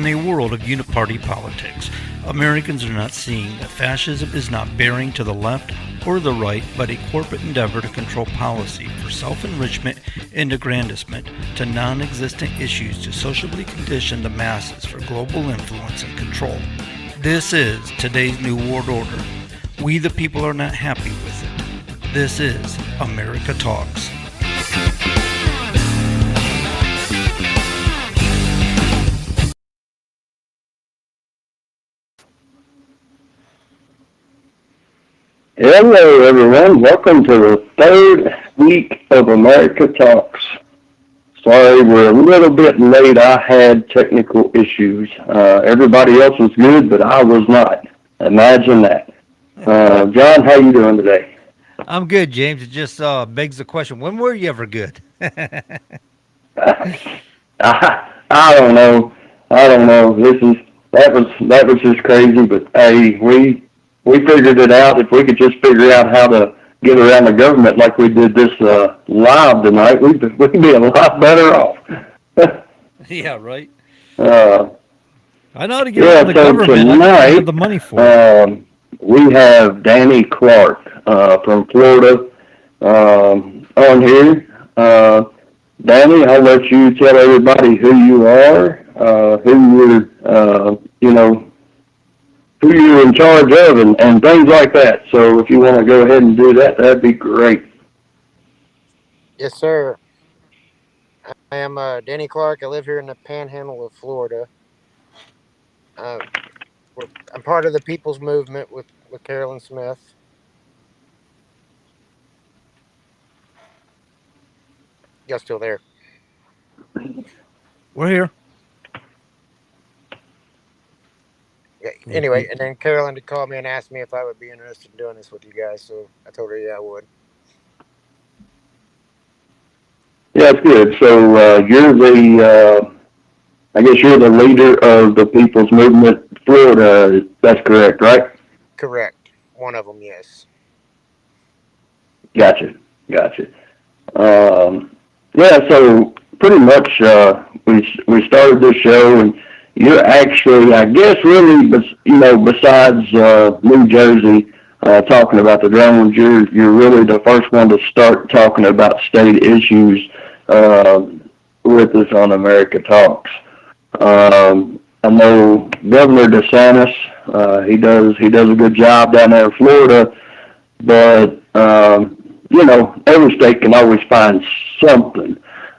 a world of uniparty politics, Americans are not seeing that fascism is not bearing to the left or the right, but a corporate endeavor to control policy for self-enrichment and aggrandizement to non-existent issues to socially condition the masses for global influence and control. This is today's New World Order. We the people are not happy with it. This is America Talks. Hello, everyone. Welcome to the third week of America Talks. Sorry, we're a little bit late. I had technical issues. Everybody else was good, but I was not. Imagine that. John, how you doing today? I'm good, James. It just begs the question: when were you ever good? I don't know. I don't know. That was just crazy. But hey, we figured it out. If we could just figure out how to get around the government like we did this live tonight, we'd be a lot better off. Yeah, right. Uh, I know how to get around the government. I Tonight, have the money for it. we have Danny Clark from Florida on here. Danny, I'll let you tell everybody who you are, who you're in charge of, and things like that. So if you want to go ahead and do that, that'd be great. Yes, sir. I am Danny Clark. I live here in the Panhandle of Florida. Uh, I'm part of the People's Movement with Carolyn Smith. Y'all still there? We're here. Yeah. Anyway, and then Carolyn had called me and asked me if I would be interested in doing this with you guys. So I told her, yeah, I would. Yeah, it's good. So I guess you're the leader of the People's Movement Florida. That's correct, right? Correct. One of them, yes. Gotcha. Yeah, so pretty much we started this show, and you're actually, I guess, really, besides New Jersey talking about the drones, you're really the first one to start talking about state issues with us on America Talks. I know Governor DeSantis, he does a good job down there in Florida, but every state can always find something,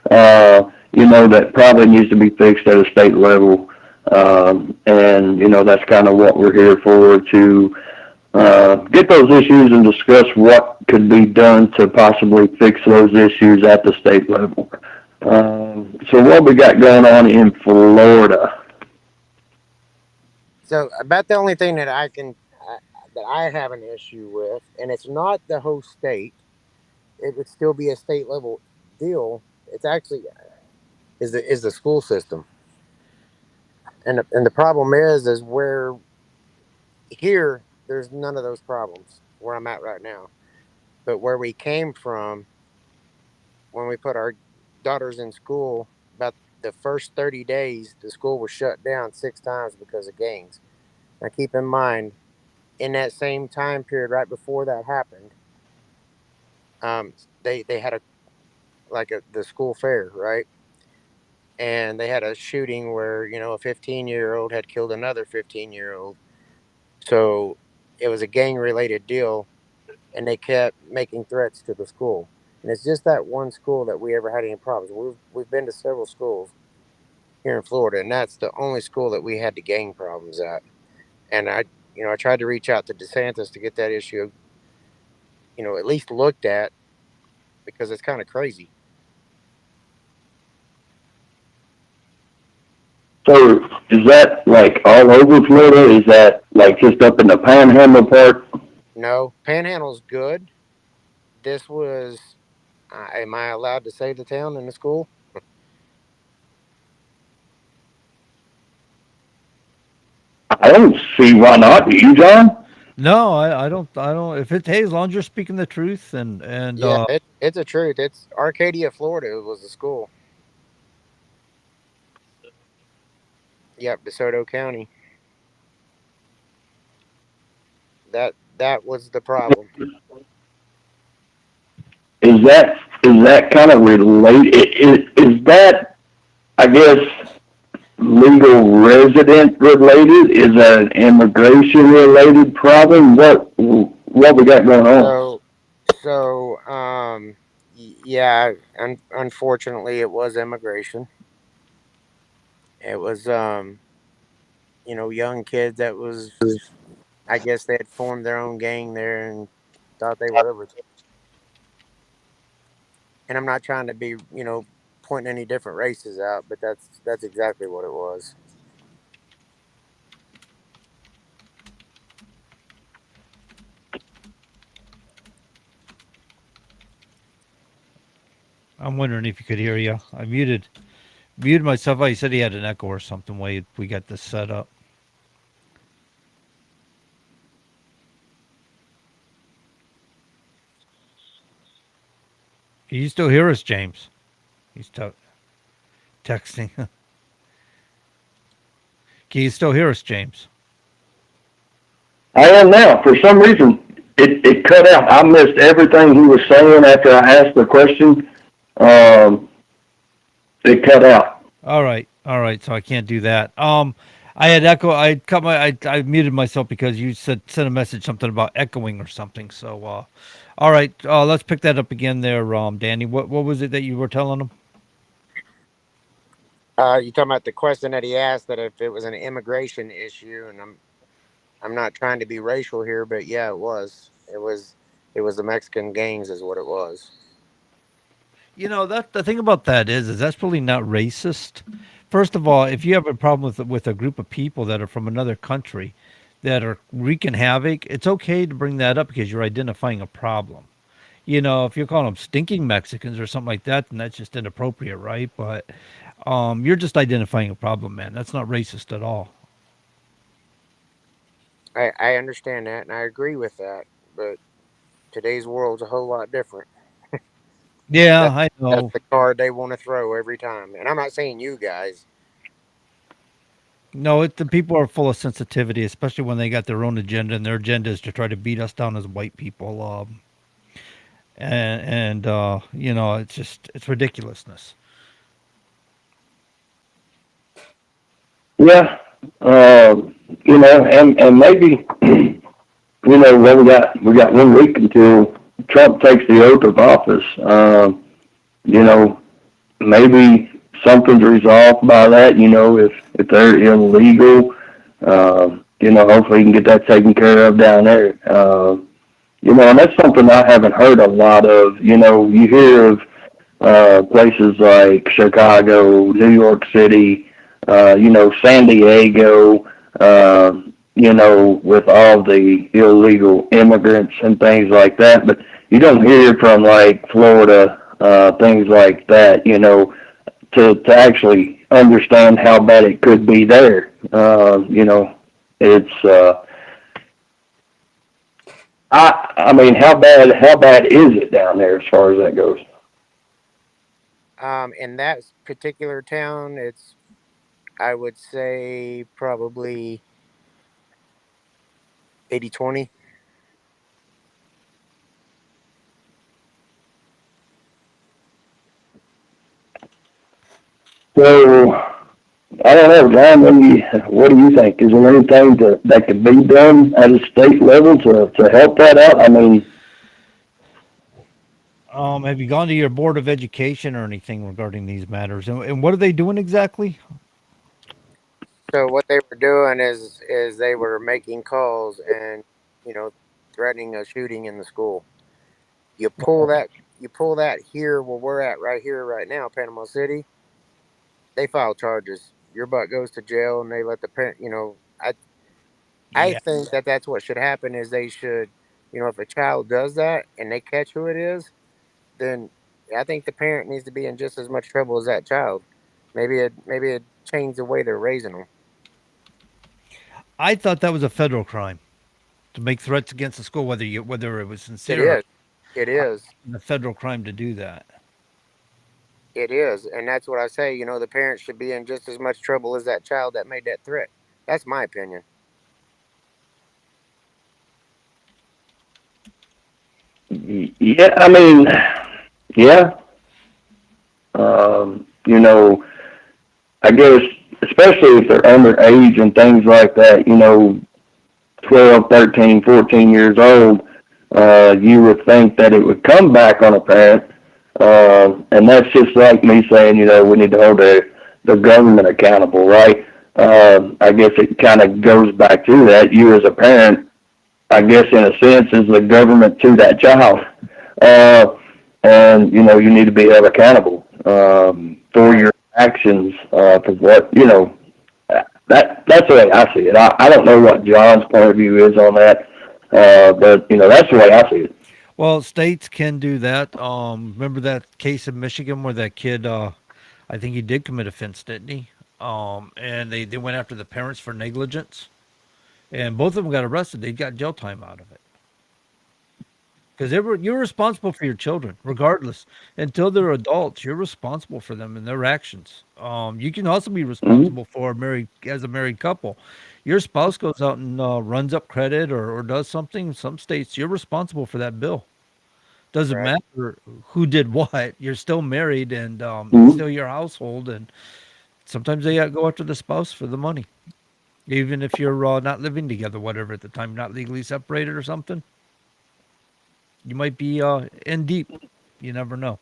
that probably needs to be fixed at a state level. And that's kind of what we're here for, to get those issues and discuss what could be done to possibly fix those issues at the state level. So what we got going on in Florida? So about the only thing that that I have an issue with, and it's not the whole state. It would still be a state level deal. It's actually is the school system, and the problem is where here there's none of those problems where I'm at right now, but where we came from when we put our daughters in school, about the first 30 days, the school was shut down 6 times because of gangs. Now keep in mind, in that same time period, right before that happened, they had the school fair, right? And they had a shooting where a 15-year-old had killed another 15-year-old. So it was a gang related deal, and they kept making threats to the school. And it's just that one school that we ever had any problems. We've been to several schools here in Florida, and that's the only school that we had the gang problems at. And I tried to reach out to DeSantis to get that issue, at least looked at, because it's kind of crazy. So is that like all over Florida? Is that like just up in the Panhandle part? No, Panhandle's good. This was, am I allowed to say the town and the school? I don't see why not. Do you, John? No, I don't. If it's hey, as long as you're speaking the truth, Yeah, it's a truth. It's Arcadia, Florida was the school. Yep, DeSoto County. That was the problem. Is that kind of related? Is that, I guess, legal resident related? Is that an immigration related problem? What we got going on? Yeah, unfortunately, it was immigration. It was young kids that was, I guess they had formed their own gang there and thought they were over. And I'm not trying to be, pointing any different races out, but that's exactly what it was. I'm wondering if you could hear you. I muted myself. I said he had an echo or something. While we got this set up. Can you still hear us, James? He's texting. Can you still hear us, James? I am now. For some reason, it cut out. I missed everything he was saying after I asked the question. Um, it cut out. All right. So I can't do that. I had echo. I muted myself because you sent a message something about echoing or something. So, all right. Let's pick that up again there, Danny. What was it that you were telling him? You talking about the question that he asked that if it was an immigration issue, and I'm not trying to be racial here, but yeah, it was. It was the Mexican gangs, is what it was. That the thing about that is that's really not racist. First of all, if you have a problem with a group of people that are from another country that are wreaking havoc, it's okay to bring that up because you're identifying a problem. If you're calling them stinking Mexicans or something like that, then that's just inappropriate, right? But you're just identifying a problem, man. That's not racist at all. I understand that, and I agree with that, but today's world's a whole lot different. Yeah, That I that's know. the card they want to throw every time, and I'm not saying you guys. No, the people are full of sensitivity, especially when they got their own agenda, and their agenda is to try to beat us down as white people. It's ridiculousness. Yeah. And maybe well, we got 1 week until Trump takes the oath of office. You know, maybe something's resolved by that. If they're illegal, hopefully you can get that taken care of down there. And that's something I haven't heard a lot of. You hear of places like Chicago, New York City, San Diego, with all the illegal immigrants and things like that. But you don't hear from like Florida, things like that, to actually understand how bad it could be there. It's, I mean, how bad is it down there as far as that goes? In that particular town, it's, I would say, probably 80-20. So I don't know, John. What do you think? Is there anything that could be done at a state level to help that out? I mean, Have you gone to your board of education or anything regarding these matters? And what are they doing exactly? So what they were doing is they were making calls and, you know threatening a shooting in the school. You pull that you pull that here where we're at right here right now, Panama City. They file charges. Your butt goes to jail, and they let the parent. I Yeah, think that that's what should happen. Is they should, if a child does that and they catch who it is, then I think the parent needs to be in just as much trouble as that child. Maybe it change the way they're raising them. I thought that was a federal crime to make threats against the school, whether it was It sincere or is. It is. a federal crime to do that. It is, and that's what I say. You know, the parents should be in just as much trouble as that child that made that threat. That's my opinion. Yeah, I mean, yeah. You know, I guess especially if they're underage and things like that. 12, 13, 14 years old. You would think that it would come back on a parent. And that's just like me saying, we need to hold the government accountable, right? I guess it kind of goes back to that. You as a parent, I guess in a sense, is the government to that child. Uh, and, you need to be held accountable for Right. your actions, for what, that's the way I see it. I don't know what John's point of view is on that, but, that's the way I see it. Well, states can do that. Remember that case in Michigan where that kid, I think he did commit offense, didn't he? And they went after the parents for negligence, and both of them got arrested. They got jail time out of it because you're responsible for your children, regardless. Until they're adults, you're responsible for them and their actions. You can also be Mm-hmm. responsible for as a married couple. Your spouse goes out and runs up credit or does something. In some states, you're responsible for that bill. Doesn't Right. matter who did what. You're still married, and it's Mm-hmm. still your household. And sometimes they go after the spouse for the money, even if you're not living together, whatever at the time, not legally separated or something. You might be in deep. You never know.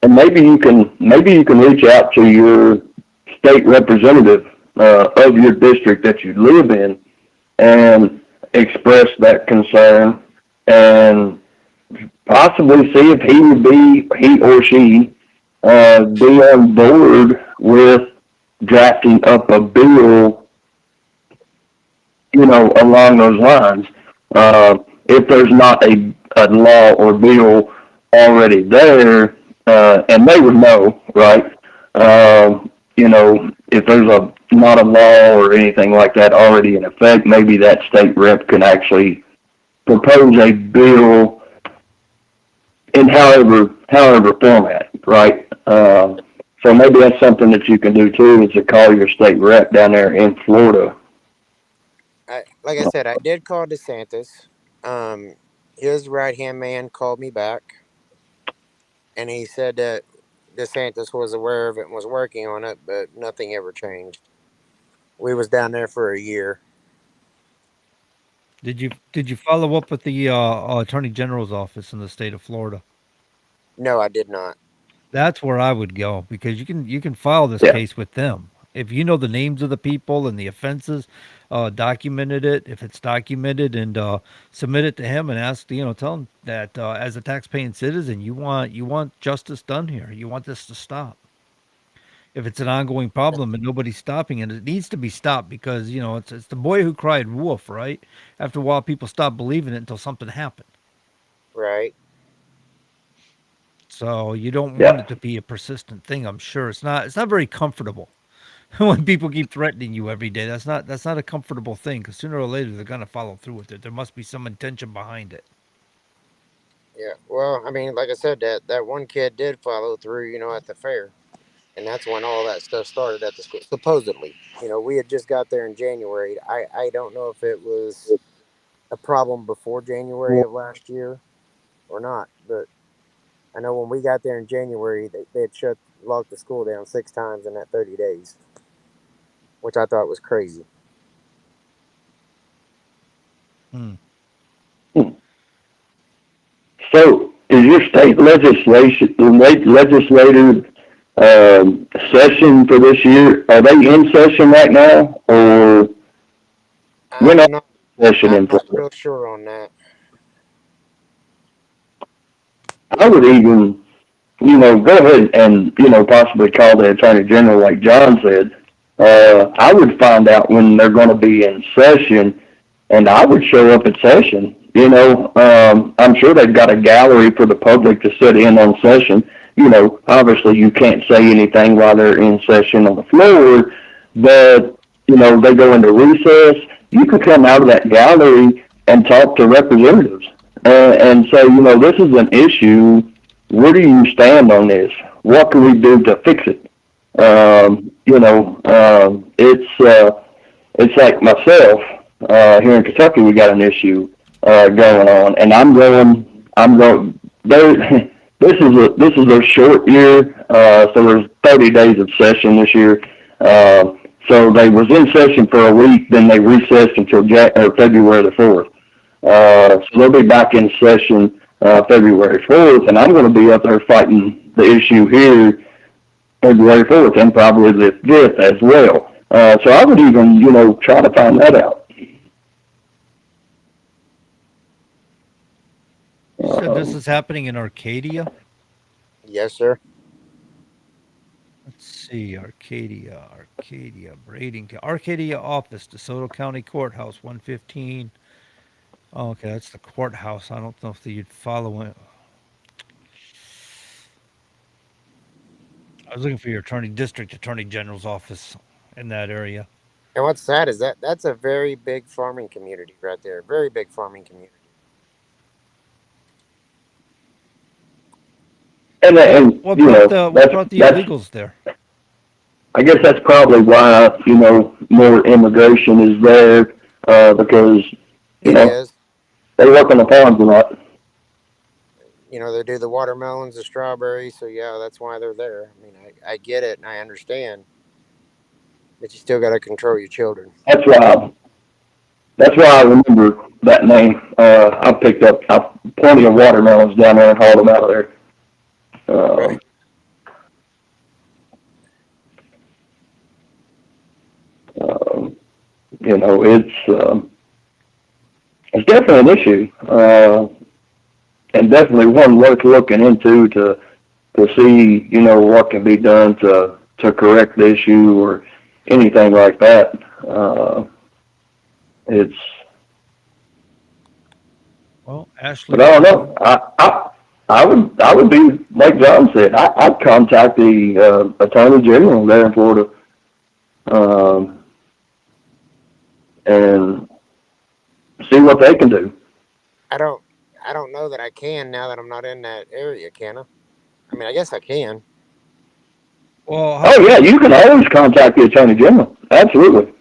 And maybe you can reach out to your state representative of your district that you live in and express that concern and possibly see if he or she be on board with drafting up a bill, along those lines. If there's not a law or bill already there, and they would know, right? If there's not a law or anything like that already in effect, maybe that state rep can actually propose a bill in however format, right? So maybe that's something that you can do too, is to call your state rep down there in Florida. Like I said, I did call DeSantis. Um, his right hand man called me back, and he said that DeSantis was aware of it and was working on it, but nothing ever changed. We was down there for a year. Did you follow up with the attorney general's office in the state of Florida? No, I did not. That's where I would go because you can file this Yeah. case with them. If you know the names of the people and the offenses, documented it. If it's documented, and submit it to him and ask, tell him that as a taxpaying citizen, you want justice done here. You want this to stop. If it's an ongoing problem and nobody's stopping it, it needs to be stopped because it's the boy who cried wolf, right? After a while, people stop believing it until something happened. Right. So you don't want Yeah. it to be a persistent thing. I'm sure it's not. It's not very comfortable when people keep threatening you every day. That's not a comfortable thing because sooner or later they're gonna follow through with it. There must be some intention behind it. Yeah. Well, I mean, like I said, that one kid did follow through. At the fair, and that's when all that stuff started at the school. Supposedly, we had just got there in January. I don't know if it was a problem before January of last year or not, but I know when we got there in January, they had locked the school down 6 times in that 30 days, which I thought was crazy. Hmm. So, is your state legislative session for this year? Are they in session right now, or when are I'm not. they in session I'm in not Florida? real sure on that. I would even, go ahead and possibly call the attorney general, like John said. I would find out when they're going to be in session, and I would show up at session. I'm sure they've got a gallery for the public to sit in on session. Obviously you can't say anything while they're in session on the floor, but they go into recess. You can come out of that gallery and talk to representatives and say, this is an issue, where do you stand on this? What can we do to fix it? It's like myself, here in Kentucky, we got an issue, going on, and I'm going, there, this is a short year, so there's 30 days of session this year. So they was in session for a week, then they recessed until February the 4th. So they'll be back in session, February 4th, and I'm going to be up there fighting the issue here February 4th and probably the 5th as well. So I would even, try to find that out. So this is happening in Arcadia. Yes, sir. Let's see, Arcadia office, DeSoto County Courthouse, 115. Oh, okay, that's the courthouse. I don't know if you'd follow it. I was looking for your district attorney general's office in that area. And what's sad is that's a very big farming community right there. Very big farming community. And What you brought know, the that's illegals there? I guess that's probably why, more immigration is there, because, you It know, is. they work on the farms a lot. They do the watermelons, the strawberries. So yeah, that's why they're there. I mean, I get it and I understand, but you still got to control your children. That's why, that's why I remember that name. I picked up plenty of watermelons down there and hauled them out of there. Right. Um, um, it's definitely an issue, and definitely one worth looking into to see, what can be done to correct the issue or anything like that. It's, Well, Ashley, but I don't know. I would be like John said. I'd contact the attorney general there in Florida, um, and see what they can do. I don't. I don't know that I can now that I'm not in that area. Can I? I mean, I guess I can. well, Oh yeah, you can always contact the attorney general. Absolutely.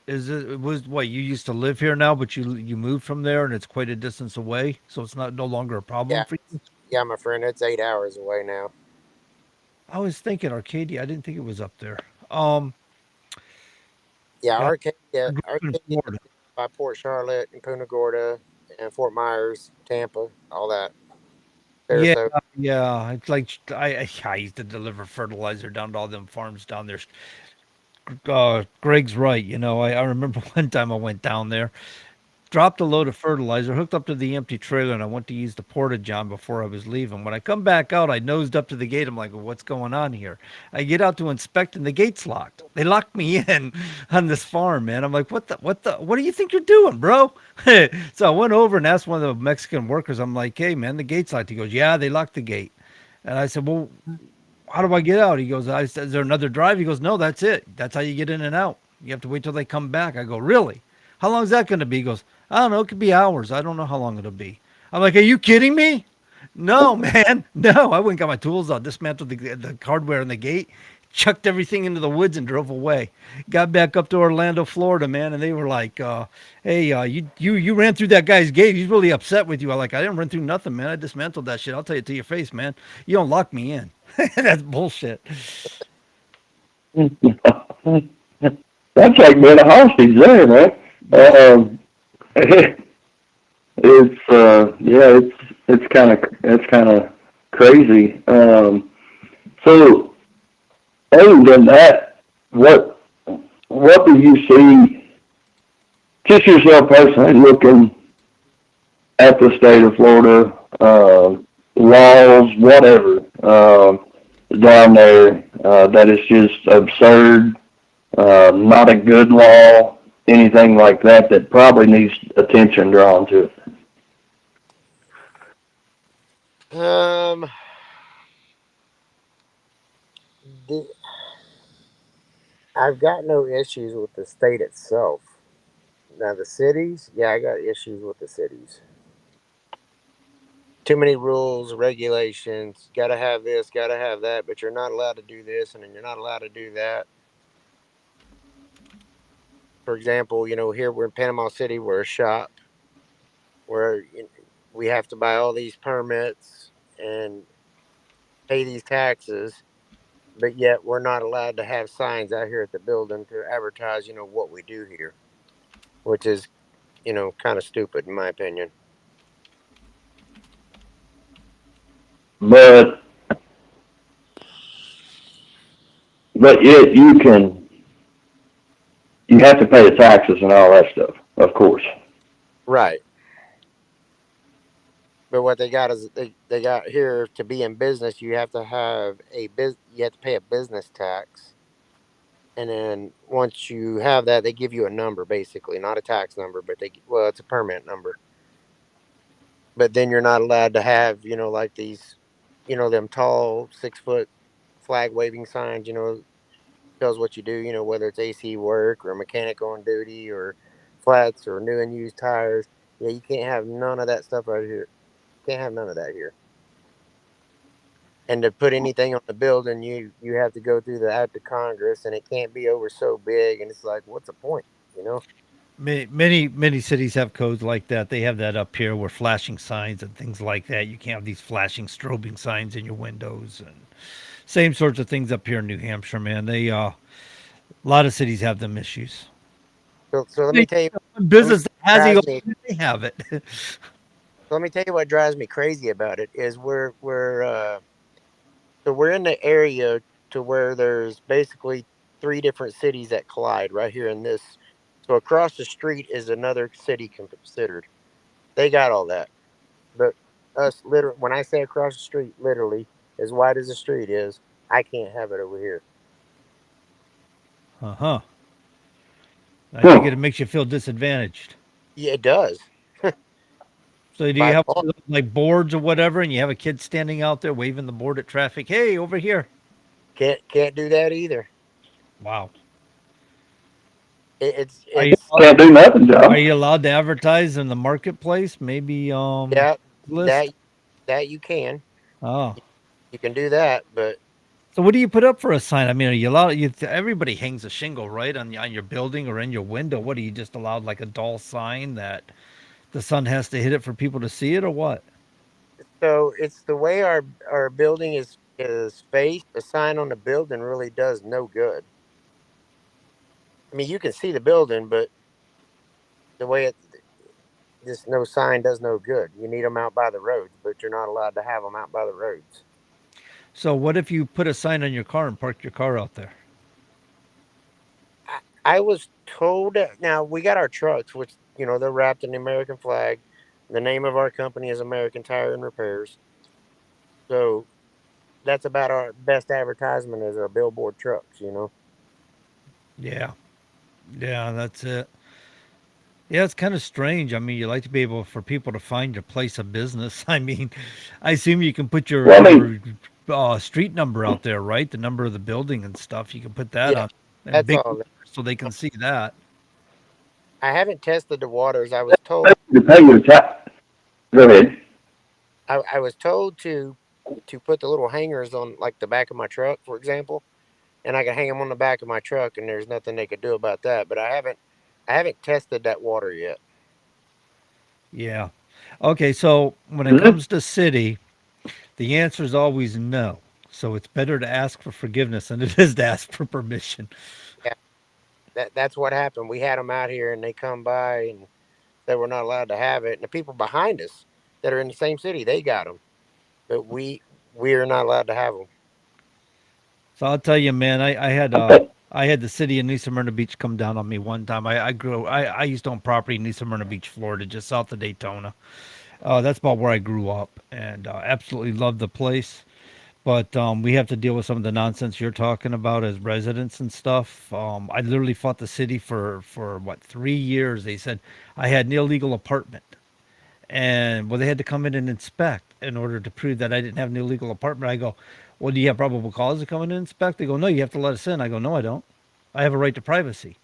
is this it was what you used to live here now, but you moved from there and it's quite a distance away, so it's not no longer a problem Yeah. for you. Yeah, my friend. It's 8 hours away now. I was thinking Arcadia. I didn't think it was up there. Um, Yeah, yeah, I Arcadia. grew up in Arcadia is Florida. by Port Charlotte and Punta Gorda and Fort Myers, Tampa, all that. Yeah, Sarasota. yeah. It's like I used to deliver fertilizer down to all them farms down there. Greg's right. I remember one time I went down there, dropped a load of fertilizer, hooked up to the empty trailer, and I went to use the porta john before I was leaving. When I come back out, I nosed up to the gate. I'm like, well, what's going on here? I get out to inspect, and the gate's locked. They locked me in on this farm, man. I'm like, what do you think you're doing, bro? So I went over and asked one of the Mexican workers. I'm like, hey, man, the gate's locked. He goes, yeah, they locked the gate. And I said, well, how do I get out? He goes, I said, is there another drive? He goes, no, that's it. That's how you get in and out. You have to wait till they come back. I go, really? How long is that going to be? He goes, I don't know. It could be hours. I don't know how long it'll be. I'm like, are you kidding me? No, man. No, I went and got my tools out, dismantled the hardware in the gate, chucked everything into the woods and drove away. Got back up to Orlando, Florida, man, and they were like, "Hey, you ran through that guy's gate. He's really upset with you." I'm like, "I didn't run through nothing, man. I dismantled that shit. I'll tell you to your face, man. You don't lock me in. That's bullshit." That's like being a hostage there, man. Um, it's kind of crazy. So other than that, what do you see? Just yourself personally looking at the state of Florida, laws, whatever, down there, that is just absurd, not a good law, anything like that, that probably needs attention drawn to it. Um, the, I've got no issues with the state itself. Now the cities, yeah, I got issues with the cities. too many rules, regulations. Got to have this, got to have that, but you're not allowed to do this, and then you're not allowed to do that. For example, here we're in Panama City, we're a shop where we have to buy all these permits and pay these taxes, but yet we're not allowed to have signs out here at the building to advertise, what we do here, which is, kind of stupid in my opinion. but yet you have to pay the taxes and all that stuff, of course. Right. But what they got is they got here to be in business, you have to have you have to pay a business tax. And then once you have that, they give you a number basically, not a tax number, but it's a permit number. But then you're not allowed to have, like these, them tall 6 foot flag waving signs, tells what you do, whether it's AC work or mechanic on duty or flats or new and used tires. Yeah, you can't have none of that stuff right here. Can't have none of that here. And to put anything on the building, you have to go through the act of Congress, and it can't be over so big. And it's like, what's the point? You know? Many cities have codes like that. They have that up here where flashing signs and things like that. You can't have these flashing strobing signs in your windows and same sorts of things up here in New Hampshire, man. They a lot of cities have them issues. So let me Hey, tell you, let me business that has drives the me. they have it. Let me tell you what drives me crazy about it is so we're in the area to where there's basically three different cities that collide right here in this. So across the street is another city considered. They got all that, but us literally, when I say across the street, literally as wide as the street is, I can't have it over here. Uh huh. I take it Huh. it makes you feel disadvantaged. Yeah, it does So do you by have far. like boards or whatever, and you have a kid standing out there waving the board at traffic? Hey, over here! Can't do that either. Wow. It, it's Are you it's Can't do nothing, are Joe. you allowed to advertise in the marketplace? Maybe yeah, list. that that you can Oh. you can do that, but So what do you put up for a sign? I mean, are you allowed? Everybody hangs a shingle, right, on your building or in your window. What are you just allowed like a dull sign that the sun has to hit it for people to see it, or what? so it's the way our building is faced. A sign on the building really does no good. I mean, you can see the building, but the way it just no sign does no good. You need them out by the roads, but you're not allowed to have them out by the roads. So what if you put a sign on your car and park your car out there? I was told now we got our trucks, which they're wrapped in the American flag. The name of our company is American Tire and Repairs. So that's about our best advertisement is our billboard trucks. Yeah, yeah, that's it. Yeah, it's kind of strange. I mean, you like to be able for people to find your place of business. I mean, I assume you can put your Well, I mean, street number out there, right? The number of the building and stuff. You can put that Yeah, on and that's big all. so they can see that. I haven't tested the waters. I was told to pay your tax. Go ahead. I was told to put the little hangers on like the back of my truck, for example, and I could hang them on the back of my truck, and there's nothing they could do about that. But I haven't tested that water yet. Yeah. Okay, so when it Mhm. comes to city, the answer is always no. So it's better to ask for forgiveness than it is to ask for permission. Yeah, that's what happened. We had them out here, and they come by, and they were not allowed to have it. And the people behind us that are in the same city, they got them, but we are not allowed to have them. So I'll tell you, man, Okay. I had the city of New Smyrna Beach come down on me one time. I used to own property in New Smyrna Beach, Florida, just south of Daytona. That's about where I grew up, and absolutely loved the place. But we have to deal with some of the nonsense you're talking about as residents and stuff. I literally fought the city for what 3 years. They said I had an illegal apartment, and well, they had to come in and inspect in order to prove that I didn't have an illegal apartment. I go, well, do you have probable cause to come in and inspect? They go, no, you have to let us in. I go, no, I don't. I have a right to privacy.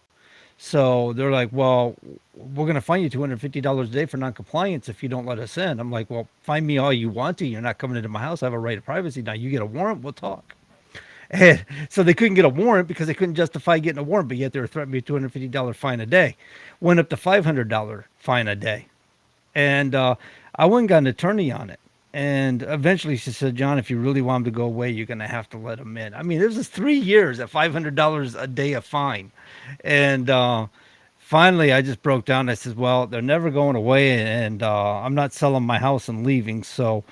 So they're like, well, we're going to fine you $250 a day for noncompliance if you don't let us in. I'm like, well, fine me all you want to. You're not coming into my house. I have a right of privacy. Now you get a warrant, we'll talk. And so they couldn't get a warrant because they couldn't justify getting a warrant, but yet they were threatening me a $250 fine a day. Went up to $500 fine a day. And I went and got an attorney on it. And eventually she said, John, if you really want him to go away, you're going to have to let him in. I mean, this was 3 years at $500 a day of fine. And finally, I just broke down. I said, well, they're never going away. And I'm not selling my house and leaving. So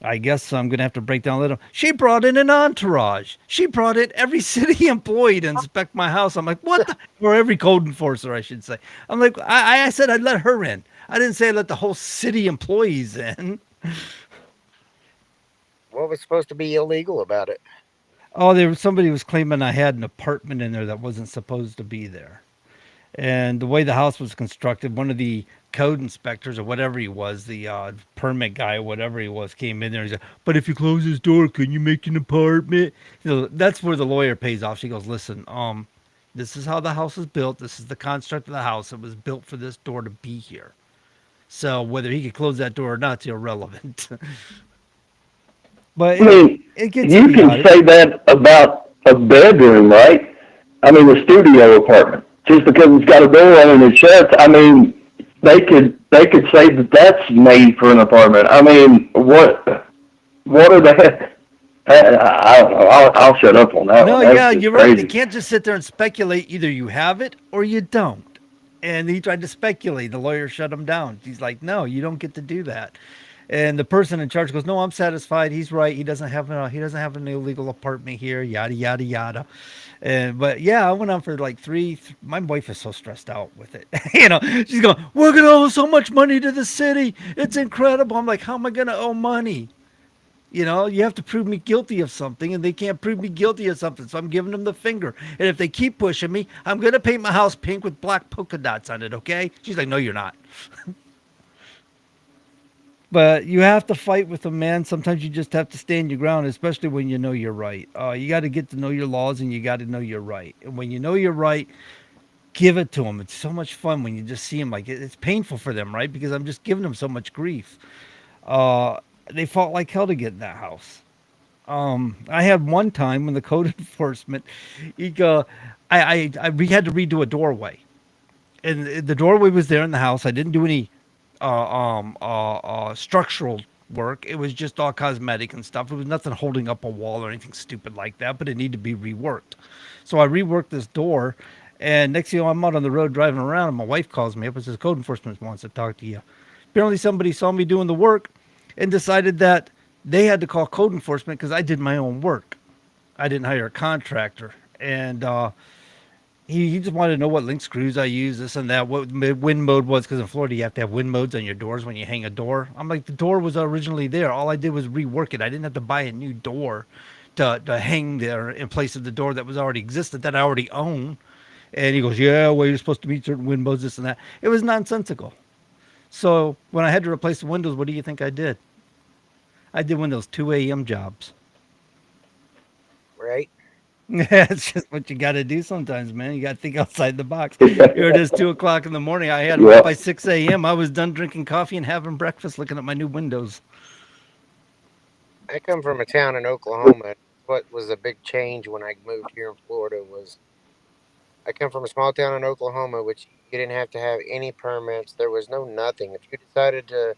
I guess I'm going to have to break down a little. She brought in an entourage. She brought in every city employee to inspect my house. I'm like, what the? Or every code enforcer, I should say. I'm like, I said I'd let her in. I didn't say I'd let the whole city employees in. What was supposed to be illegal about it? Oh, somebody was claiming I had an apartment in there that wasn't supposed to be there. And the way the house was constructed, one of the code inspectors or whatever he was, the permit guy or whatever he was, came in there and said, "But if you close this door, can you make an apartment?" That's where the lawyer pays off. She goes, "Listen, this is how the house is built. This is the construct of the house. It was built for this door to be here. So whether he could close that door or not is irrelevant." But I mean, it gets you can idiotic. say that about a bedroom, right? I mean, a studio apartment. Just because it's got a door on it and it shuts, I mean, they could say that that's made for an apartment. I mean, what are the I don't know. I'll shut up on that one. No, That's yeah, just you're right. They crazy. can't just sit there and speculate. Either you have it or you don't. And he tried to speculate. The lawyer shut him down. He's like, "No, you don't get to do that." And the person in charge goes, "No, I'm satisfied. He's right. He doesn't have an illegal apartment here. Yada yada yada." And but yeah, I went on for like my wife is so stressed out with it. She's going, "We're gonna owe so much money to the city. It's incredible." I'm like, "How am I gonna owe money?" You have to prove me guilty of something, and they can't prove me guilty of something. So I'm giving them the finger. And if they keep pushing me, I'm going to paint my house pink with black polka dots on it, okay? She's like, no, you're not. But you have to fight with them, man. Sometimes you just have to stand your ground, especially when you know you're right. You got to get to know your laws, and you got to know you're right. And when you know you're right, give it to them. It's so much fun when you just see them. Like, it's painful for them, right? Because I'm just giving them so much grief. Uh, they fought like hell to get in that house. I had one time when the code enforcement, he go, we had to redo a doorway, and the doorway was there in the house. I didn't do any structural work. It was just all cosmetic and stuff. It was nothing holding up a wall or anything stupid like that, but it needed to be reworked. So I reworked this door, and next thing you know, I'm out on the road driving around, and my wife calls me up and says, "Code enforcement wants to talk to you." Apparently, somebody saw me doing the work and decided that they had to call code enforcement because I did my own work. I didn't hire a contractor, and he just wanted to know what link screws I use, this and that, what wind mode was, because in Florida you have to have wind modes on your doors when you hang a door. I'm like, the door was originally there. All I did was rework it. I didn't have to buy a new door to hang there in place of the door that was already existed that I already own. And he goes, yeah, well, you're supposed to meet certain wind modes, this and that. It was nonsensical. So when I had to replace the windows, what do you think I did? I did one of those 2 a.m. jobs. Right? Yeah, it's just what you got to do sometimes, man. You got to think outside the box. Here it Yeah. is, 2 o'clock in the morning. I had them up by 6 a.m. I was done drinking coffee and having breakfast, looking at my new windows. I come from a town in Oklahoma. What was a big change when I moved here in Florida was I come from a small town in Oklahoma, which you didn't have to have any permits. There was no nothing. If you decided to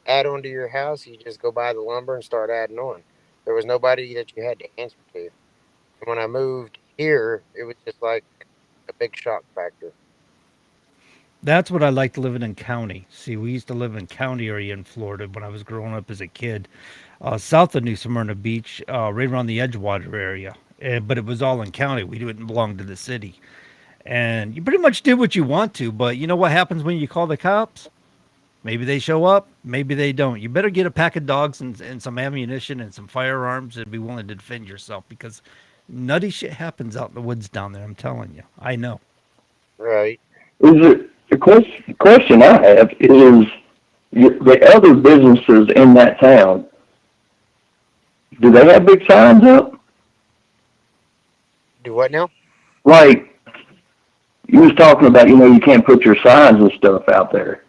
add on to your house, you just go buy the lumber and start adding on. There was nobody that you had to answer to. And when I moved here, it was just like a big shock factor. That's what I liked living in county. See, we used to live in county area in Florida when I was growing up as a kid, south of New Smyrna Beach, right around the Edgewater area. But it was all in county. We didn't belong to the city. And you pretty much did what you want to, but you know what happens when you call the cops? Maybe they show up, maybe they don't. You better get a pack of dogs and some ammunition and some firearms and be willing to defend yourself because nutty shit happens out in the woods down there. I'm telling you. I know. Right. Is it the question I have is the other businesses in that town? Do they have big signs up? Do what now? Like You was talking about, you can't put your signs and stuff out there.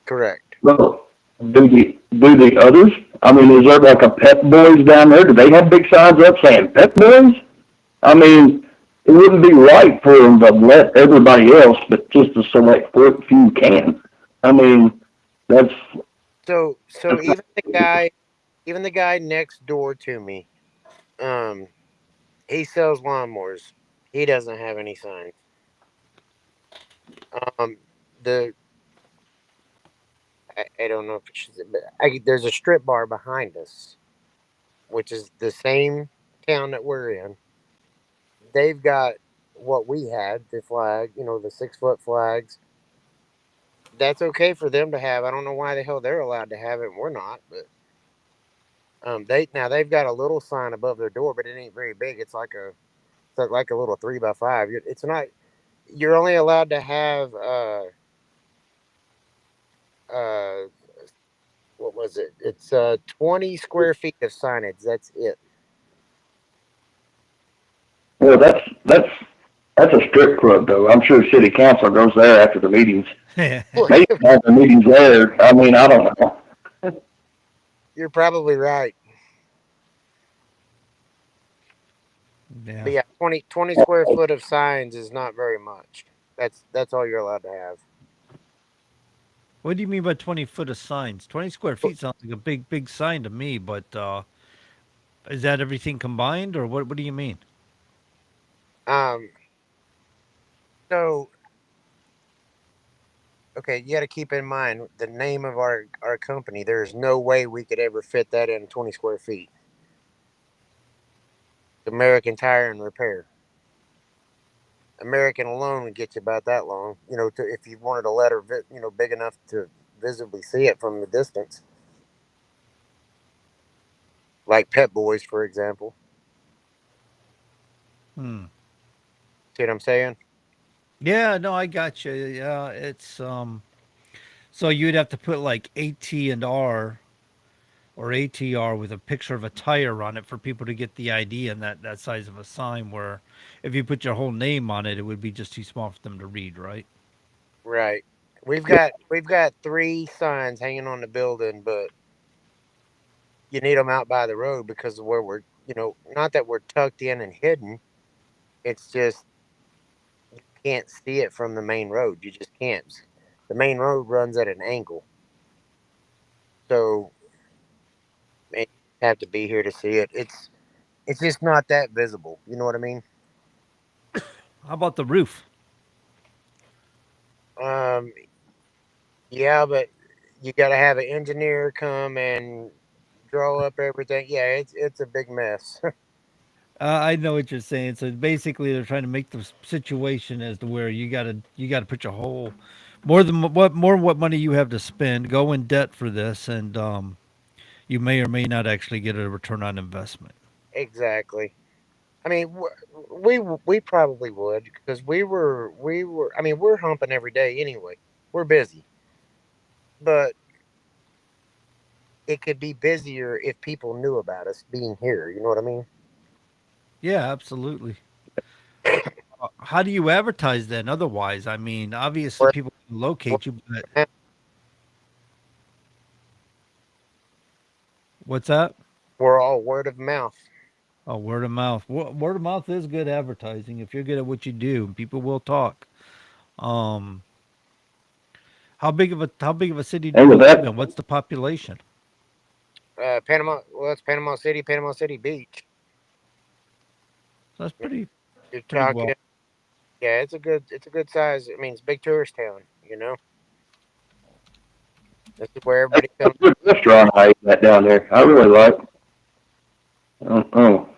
Correct. Well, do the others? I mean, is there like a Pep Boys down there? Do they have big signs up saying Pep Boys? I mean, it wouldn't be right for them to let everybody else, but just to select few can. I mean, that's So even the guy next door to me, um, he sells lawnmowers. He doesn't have any signs. Um, the I don't know if it's, but there's a strip bar behind us, which is the same town that we're in. They've got what we had, the flag, the 6 foot flags. That's okay for them to have. I don't know why the hell they're allowed to have it and we're not, but they've got a little sign above their door, but it ain't very big. It's like a little 3x5. It's not. You're only allowed to have uh what was it? It's 20 square feet of signage. That's it. well, that's a strip club though. I'm sure city council goes there after the meetings. They have the meetings there. I mean, I don't know. You're probably right. Yeah. But yeah, 20 square foot of signs is not very much. That's all you're allowed to have. What do you mean by 20 foot of signs? 20 square feet sounds like a big sign to me, but is that everything combined or what do you mean? Um, so okay, you got to keep in mind the name of our company. There's no way we could ever fit that in 20 square feet. American Tire and Repair. American alone would get you about that long. If you wanted a letter, big enough to visibly see it from the distance, like Pet Boys, for example. Hmm. See what I'm saying? Yeah, no, I got you. Yeah, it's so you'd have to put like AT&R or ATR with a picture of a tire on it for people to get the ID and that size of a sign where if you put your whole name on it, it would be just too small for them to read, right? Right. We've got 3 signs hanging on the building, but you need them out by the road because of where we're. Not that we're tucked in and hidden. It's just can't see it from the main road. You just can't. The main road runs at an angle, so man, you have to be here to see it. It's just not that visible. You know what I mean? How about the roof? Um, yeah, but you got to have an engineer come and draw up everything. Yeah, it's a big mess. I know what you're saying. So basically, they're trying to make the situation as to where you gotta put your whole what money you have to spend, go in debt for this, and you may or may not actually get a return on investment. Exactly. I mean, we probably would because we were. I mean, we're humping every day anyway. We're busy, but it could be busier if people knew about us being here. You know what I mean? Yeah, absolutely. How do you advertise then? Otherwise, I mean, obviously Word, people can word locate you, but of mouth, what's that? we're all word of mouth. Oh, word of mouth. Word of mouth is good advertising if you're good at what you do. People will talk. Um, how big of a city do And you with live that, in? What's the population? Panama. Well, it's Panama City Beach. So that's Yeah, you're pretty well. talking. Yeah, it's a good size. I mean, it's a big tourist town. This is where that's everybody a comes. good restaurant I ate at down there. I really like. Oh,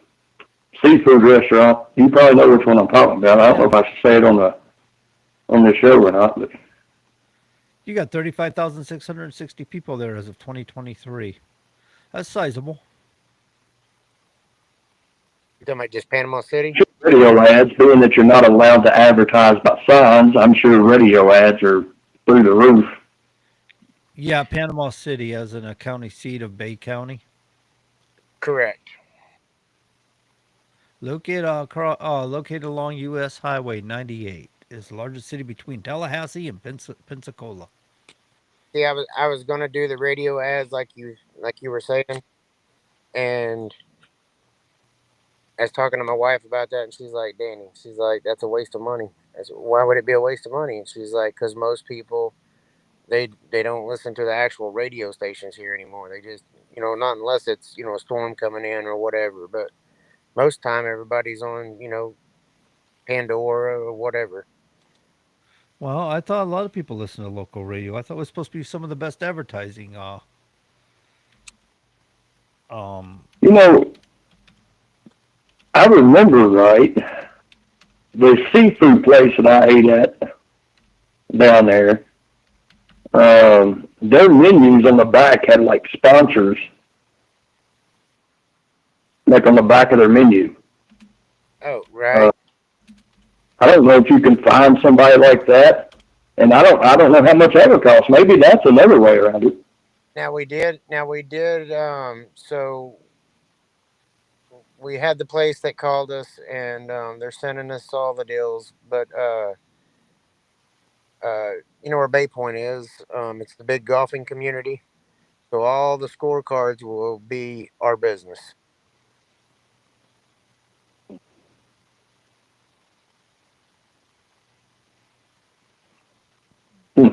seafood restaurant. You probably know which one I'm talking about. I don't know Yeah, if I should say it on the show or not, but you got 35,660 people there as of 2023. That's sizable. You talking about just Panama City? sure radio ads, being that you're not allowed to advertise by signs, I'm sure radio ads are through the roof. Yeah, Panama City as in a county seat of Bay County. Correct. Located along U.S. Highway 98. is the largest city between Tallahassee and Pensacola. See, I was gonna do the radio ads like you were saying, and I was talking to my wife about that, and she's like, Danny, she's like, that's a waste of money. I said, why would it be a waste of money? And she's like, because most people they don't listen to the actual radio stations here anymore. They just not unless it's a storm coming in or whatever. But most time everybody's on Pandora or whatever. Well, I thought a lot of people listen to local radio. I thought it was supposed to be some of the best advertising. Um, You know, I remember right, the seafood place that I ate at down there, their menus on the back had like sponsors, like on the back of their menu. Oh, Uh, right. I don't know if you can find somebody like that, and I don't know how much that would cost. Maybe that's another way around it. Now we did. So we had the place that called us, and they're sending us all the deals. But you know where Bay Point is? It's the big golfing community. So all the scorecards will be our business. Hmm.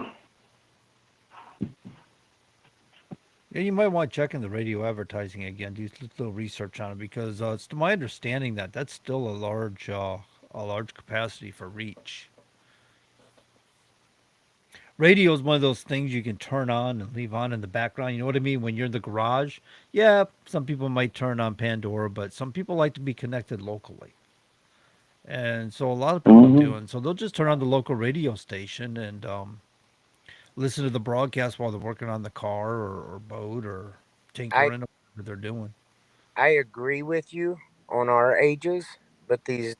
yeah, you might want to check in the radio advertising again. Do a little research on it because it's to my understanding that that's still a large capacity for reach. Radio is one of those things you can turn on and leave on in the background. You know what I mean? When you're in the garage, yeah, some people might turn on Pandora, but some people like to be connected locally. And so a lot of people do. Mm-hmm. And so they'll just turn on the local radio station and listen to the broadcast while they're working on the car or boat or I tinkering or whatever they're doing. I agree with you on our ages, but these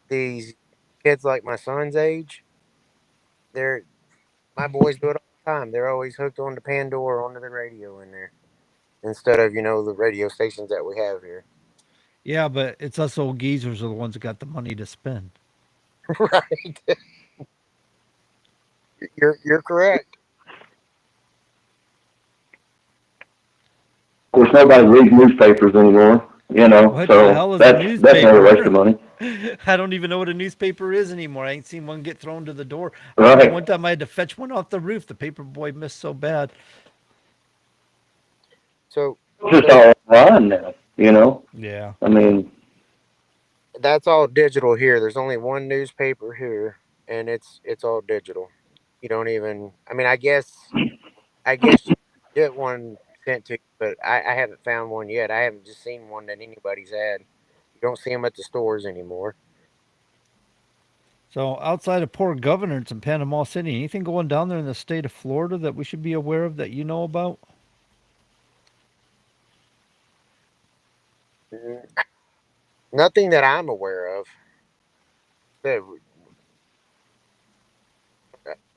kids like my son's age, they're my boys do it all the time. They're always hooked on the Pandora onto the radio in there instead of the radio stations that we have here. Yeah, but it's us old geezers are the ones that got the money to spend. Right? You're correct. Of course, nobody reads newspapers anymore. What the So hell is a that's another waste newspaper? of money. I don't even know what a newspaper is anymore. I ain't seen one get thrown to the door. I remember Right. one time I had to fetch one off the roof. The paper boy missed so bad. So It's just all online now. Yeah. I mean, that's all digital here. There's only one newspaper here, and it's all digital. You don't even. I mean, I guess you get one sent to you, but I haven't found one yet. I haven't just seen one that anybody's had. You don't see them at the stores anymore. So outside of poor governance in Panama City, anything going down there in the state of Florida that we should be aware of that you know about? Mm, nothing that I'm aware of. That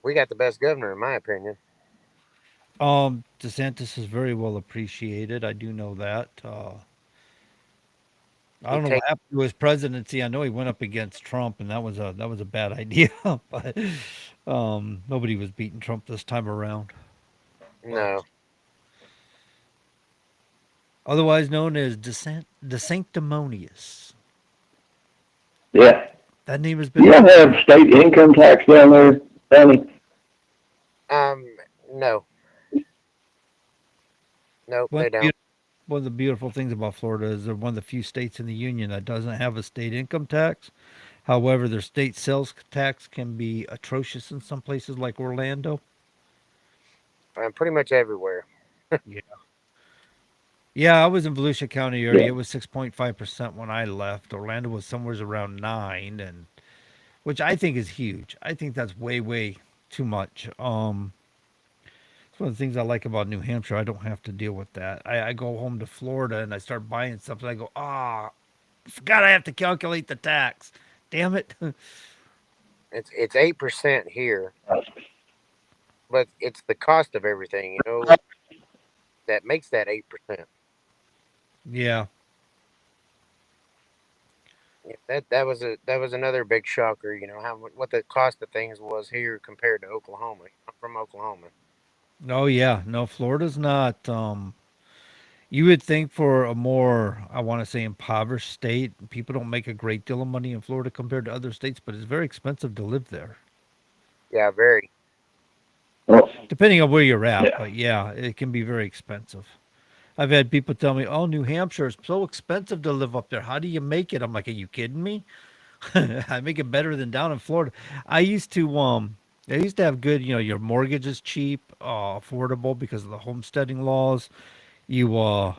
we got the best governor, in my opinion. DeSantis is very well appreciated. I do know that. I He don't know what take happened to his presidency. I know he went up against Trump, and that was a bad idea. But nobody was beating Trump this time around. But no. otherwise known as De Sanctimonious. yeah. That name has been You don't around. have state income tax down there, Danny? Um, no, nope, One they of the don't. one of the beautiful things about Florida is they're one of the few states in the union that doesn't have a state income tax. However, their state sales tax can be atrocious in some places like Orlando. Pretty much everywhere. Yeah. Yeah, I was in Volusia County area. Yeah. It was 6.5% when I left. Orlando was somewhere around 9 and which I think is huge. I think that's way too much. It's one of the things I like about New Hampshire. I don't have to deal with that. I go home to Florida and I start buying something. I go, forgot I have to calculate the tax. Damn it. It's 8% here, but it's the cost of everything, that makes that 8%. Yeah. that was another big shocker. What the cost of things was here compared to Oklahoma. I'm from Oklahoma. Oh yeah, no, Florida's not. You would think for a more, I want to say, impoverished state, people don't make a great deal of money in Florida compared to other states, but it's very expensive to live there, Yeah, very. Well, depending on where you're at. yeah. But yeah, it can be very expensive. I've had people tell me, "Oh, New Hampshire is so expensive to live up there. How do you make it?" I'm like, "Are you kidding me? I make it better than down in Florida." I used to I used to have good, your mortgage is cheap, affordable because of the homesteading laws. You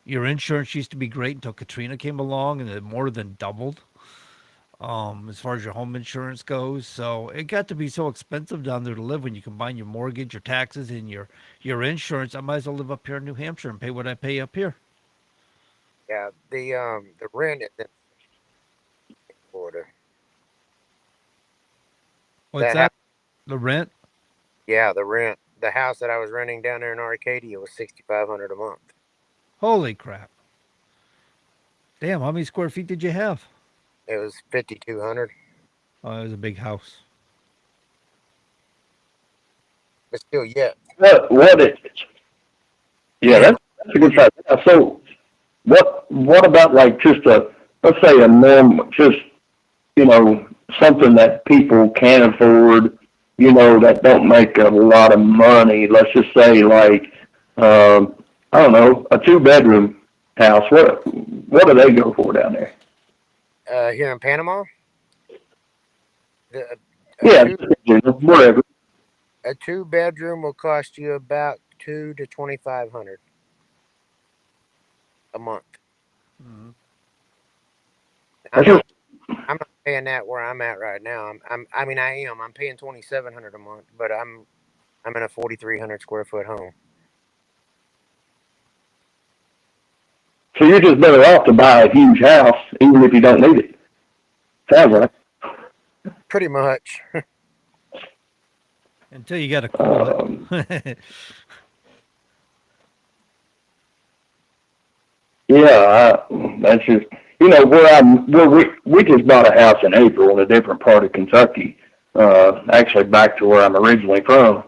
your insurance used to be great until Katrina came along and it more than doubled as far as your home insurance goes. So it got to be so expensive down there to live when you combine your mortgage, your taxes, and your insurance. I might as well live up here in New Hampshire and pay what I pay up here. Yeah, the rent is in Florida. What's That house, that? The rent? yeah, the rent. The house that I was renting down there in Arcadia was 6,500 a month. Holy crap. Damn, how many square feet did you have? It was 5,200, Oh, it was a big house. but still, yeah, What it? Yeah, that's a good size. So what about like just let's say a norm, just something that people can afford, that don't make a lot of money. Let's just say like, I don't know, a two-bedroom house. What do they go for down there? here in Panama, the, a Yeah, two whatever. a two bedroom will cost you about 2 to 2,500 a month. Mhm. I'm That's just not I'm not paying that where I'm at right now. I mean I am. I'm paying 2,700 a month, but I'm in a 4,300 square foot home. so you're just better off to buy a huge house even if you don't need it. Sounds like. Pretty much. Until you got to cool Um, it. Yeah, that's just where we just bought a house in April in a different part of Kentucky, actually back to where I'm originally from,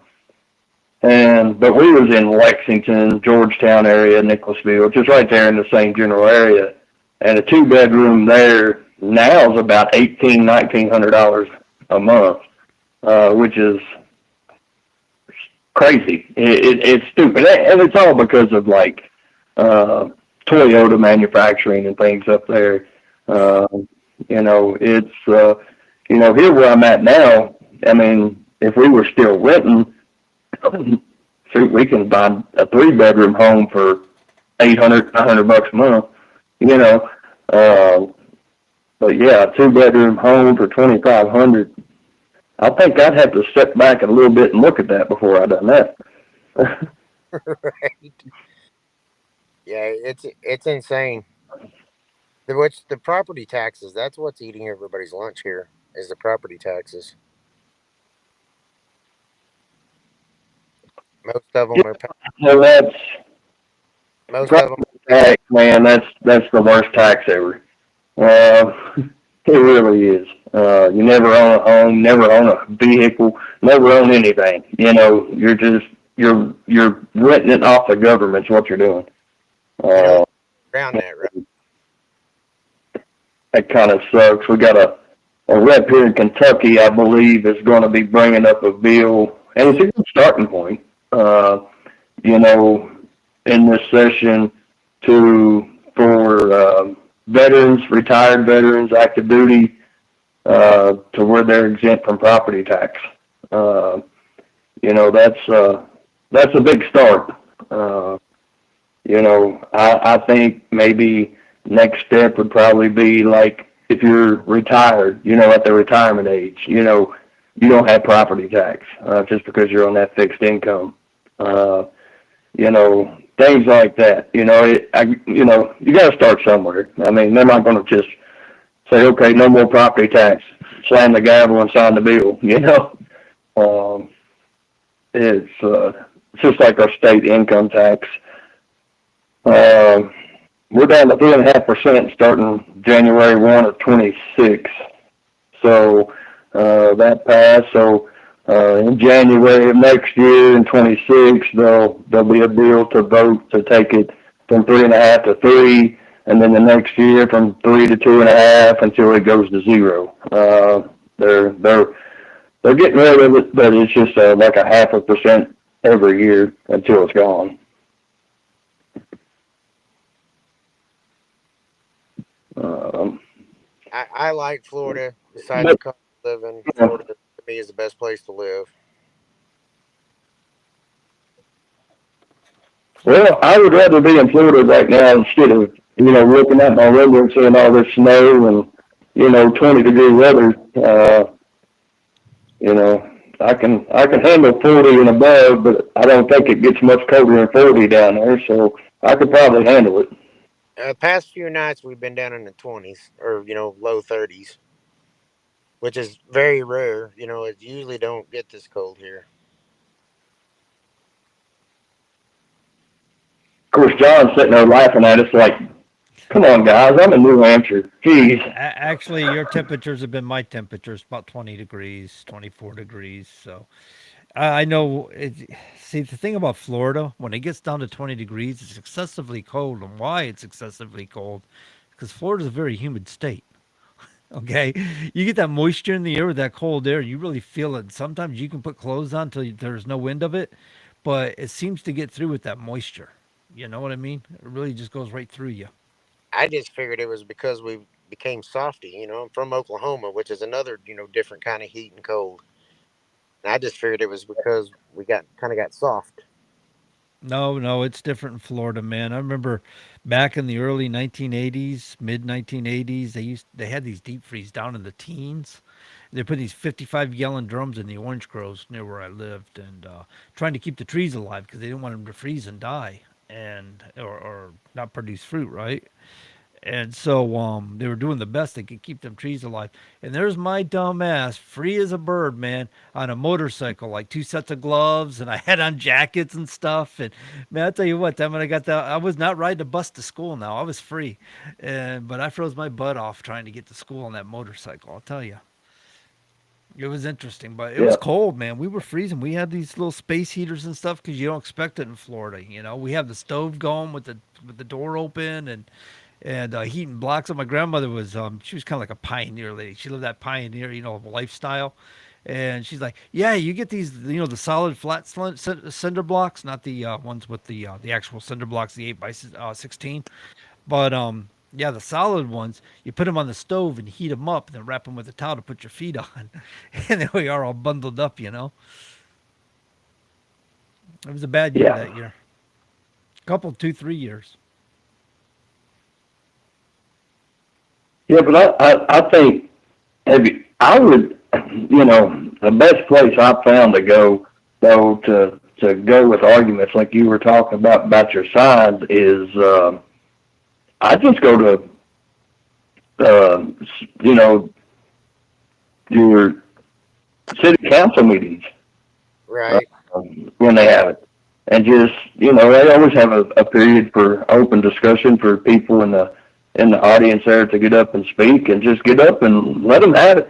and but we was in Lexington, Georgetown area, Nicholasville, just right there in the same general area, and a two-bedroom there now is about $1,900 a month, which is crazy. It's stupid, and it's all because of like uh, Toyota manufacturing and things up there. Uh, it's here where I'm at now. I mean, if we were still renting, shoot, we can buy a three-bedroom home for 800, 900 bucks a month. You know, uh, but yeah, a two-bedroom home for 2,500. I think I'd have to step back a little bit and look at that before I done that. Right. Yeah, it's insane. The property taxes? That's what's eating everybody's lunch here. Is the property taxes? Most of them are. So that's Most of them property tax, man. That's the worst tax ever. It really is. You never own a home, never own a vehicle, never own anything. You're renting it off the government's what you're doing. and Uh, around that, right? that kind of sucks. We got a rep here in Kentucky, I believe, is going to be bringing up a bill, and it's a good starting point. Uh, you know, in this session for veterans, retired veterans, active duty, to where they're exempt from property tax. Uh, that's a big start. Uh, I think maybe next step would probably be like if you're retired, at the retirement age, you don't have property tax just because you're on that fixed income. Uh, things like that. You got to start somewhere. I mean, they're not going to just say, okay, no more property tax, slam the gavel and sign the bill. Um, it's just like our state income tax. Um, we're down to 3.5% starting January 1 of 26. So that passed. So in January of next year, in 26, there'll be a bill to vote to take it from 3.5 to 3, and then the next year from 3 to 2.5 until it goes to 0. They're getting rid of it, but it's just like a 0.5% every year until it's gone. I like Florida. Besides the cost of living, Florida to me is the best place to live. Well, I would rather be in Florida right now instead of, looking out my window and seeing all this snow and, 20-degree weather. I can handle 40 and above, but I don't think it gets much colder than 40 down there, so I could probably handle it. Past few nights we've been down in the 20s or low 30s, which is very rare. It usually don't get this cold here. Of course, John's sitting there laughing at us like, come on, guys, I'm in New Hampshire. Jeez. Actually, your temperatures have been my temperatures, about 20 degrees, 24 degrees. So I know. See, the thing about Florida, when it gets down to 20 degrees, it's excessively cold. And why it's excessively cold? Because Florida is a very humid state. Okay, you get that moisture in the air with that cold air, you really feel it. Sometimes you can put clothes on till there's no wind of it, but it seems to get through with that moisture. You know what I mean? It really just goes right through you. I just figured it was because we became softy. I'm from Oklahoma, which is another different kind of heat and cold. And I just figured it was because we got soft. No, no, it's different in Florida, man. I remember back in the early 1980s, mid 1980s, they had these deep freeze down in the teens. They put these 55-gallon drums in the orange groves near where I lived, and trying to keep the trees alive because they didn't want them to freeze and die, and or not produce fruit, right? And so they were doing the best they could keep them trees alive. And there's my dumb ass, free as a bird, man, on a motorcycle, like two sets of gloves, and I had on jackets and stuff. And man, I tell you what, then when I got that, I was not riding a bus to school now. I was free, but I froze my butt off trying to get to school on that motorcycle. I'll tell you. It was interesting, but it was Yeah. cold, man. We were freezing. We had these little space heaters and stuff because you don't expect it in Florida. We have the stove going with the door open and heating blocks. And my grandmother was she was kind of like a pioneer lady. She lived that pioneer lifestyle, and she's like, yeah, you get these the solid flat cinder blocks, not the ones with the actual cinder blocks, the 8 by 16, but yeah, the solid ones, you put them on the stove and heat them up, and then wrap them with a towel to put your feet on, and there we are all bundled up. It was a bad year Yeah. that year. Couple, 2, 3 years. Yeah, but I think I would, the best place I found to go, though, to go with arguments like you were talking about your sides is, I just go to, your city council meetings Right. when they have it. And just, they always have a period for open discussion for people in the audience there to get up and speak, and just get up and let them have it.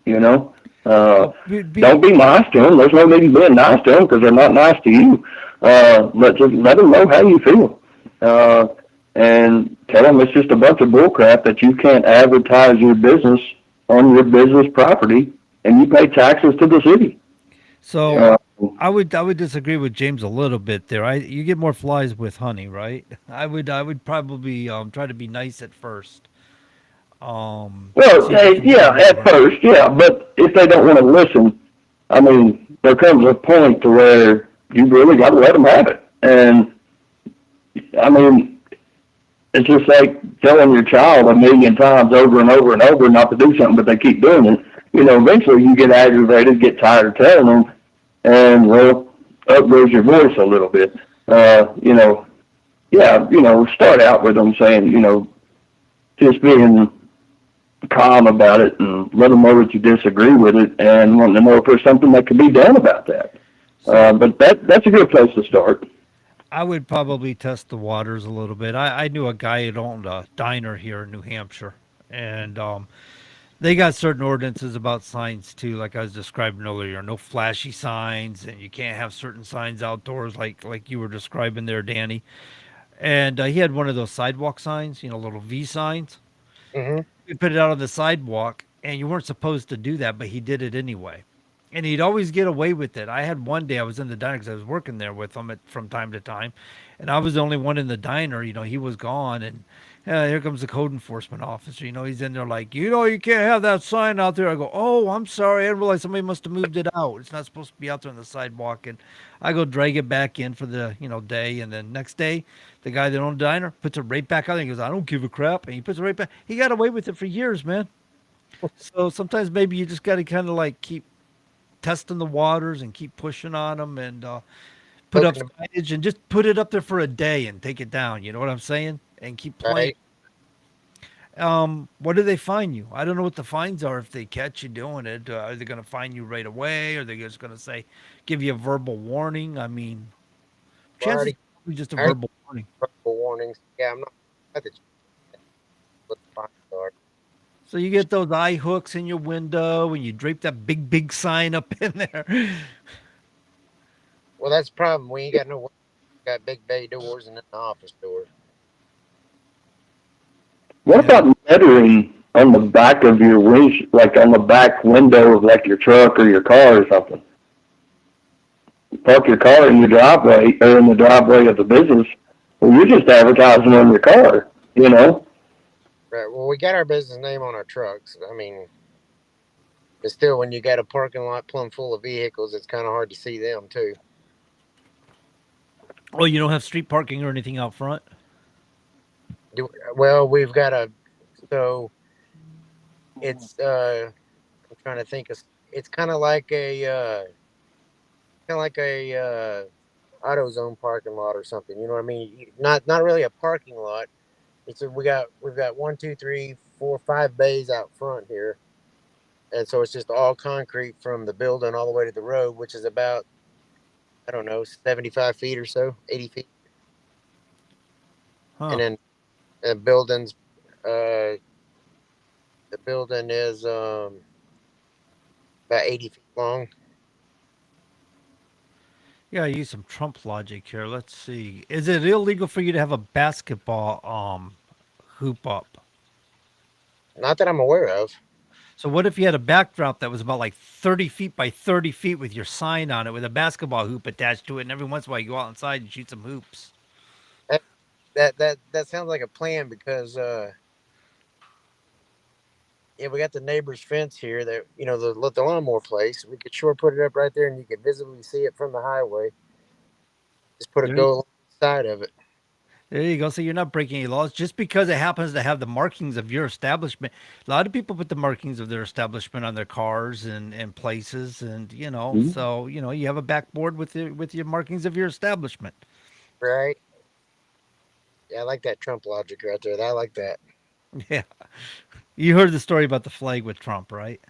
Don't be nice to them. There's no need in being nice to them because they're not nice to you. But just let them know how you feel. And tell them it's just a bunch of bullcrap that you can't advertise your business on your business property, and you pay taxes to the city. So I would disagree with James a little bit there. You get more flies with honey, right? I would probably try to be nice at first. Well, See if you can yeah, win at over 'em. first, yeah, but if they don't want to listen, I mean, there comes a point to where you really got to let them have it. And I mean, it's just like telling your child a million times over and over and over not to do something, but they keep doing it. Eventually you get aggravated, get tired of telling them, and well, up goes your voice a little bit. Start out with them saying, just being calm about it and let them know that you disagree with it and want to know if there's something that could be done about that. But that's a good place to start. I would probably test the waters a little bit. I knew a guy that owned a diner here in New Hampshire, and they got certain ordinances about signs too, like I was describing earlier. No flashy signs, and you can't have certain signs outdoors, like you were describing there, Danny. And he had one of those sidewalk signs, little V signs. Hmm. He put it out on the sidewalk, and you weren't supposed to do that, but he did it anyway. And he'd always get away with it. I had one day I was in the diner because I was working there with him from time to time, and I was the only one in the diner. He was gone, and here comes the code enforcement officer. He's in there like, you can't have that sign out there. I go, oh, I'm sorry, I didn't realize somebody must have moved it out. It's not supposed to be out there on the sidewalk. And I go drag it back in for the day, and then next day, the guy that owned the diner puts it right back out. And he goes, I don't give a crap, and he puts it right back. He got away with it for years, man. So sometimes maybe you just got to kind of like keep testing the waters and keep pushing on them and put up Poking the signage and just put it up there for a day and take it down. You know what I'm saying? And keep playing. right. What do they fine you? I don't know what the fines are if they catch you doing it. Are they going to fine you right away? Or are they just going to say, give you a verbal warning? I mean, Well, chances are probably just a I already verbal warning. purple warnings. Yeah, I'm not at the what the fines are. So you get those eye hooks in your window and you drape that big, big sign up in there. Well, that's the problem. We ain't got no. Got big bay doors and then the office door. What Yeah. about lettering on the back of your like on the back window of like your truck or your car or something? Park your car in your driveway or in the driveway of the business. Well, you're just advertising on your car, you know? Right. Well, we got our business name on our trucks. I mean, but still, when you got a parking lot plumb full of vehicles, it's kind of hard to see them too. Oh, you don't have street parking or anything out front? Well, we've got a so it's I'm trying to think of it's kind of like a AutoZone parking lot or something. You know what I mean? Not really a parking lot. We've got one, two, three, four, five bays out front here, and so it's just all concrete from the building all the way to the road, which is about I don't know 75 feet or so, 80 feet, Huh. and then the buildings uh the building is about 80 feet long. Yeah, I use some Trump logic here. Let's see. Is it illegal for you to have a basketball hoop up? Not that I'm aware of. So what if you had a backdrop that was about like 30 feet by 30 feet with your sign on it with a basketball hoop attached to it, and every once in a while you go outside and shoot some hoops? That that sounds like a plan because yeah, we got the neighbor's fence here that the lawnmower place. We could sure put it up right there, and you could visibly see it from the highway. Just put a There you, go along the side of it. there you go. So you're not breaking any laws just because it happens to have the markings of your establishment. A lot of people put the markings of their establishment on their cars and places, and so you have a backboard with your markings of your establishment. Right? Yeah, I like that Trump logic right there. I like that. Yeah, you heard the story about the flag with Trump, right?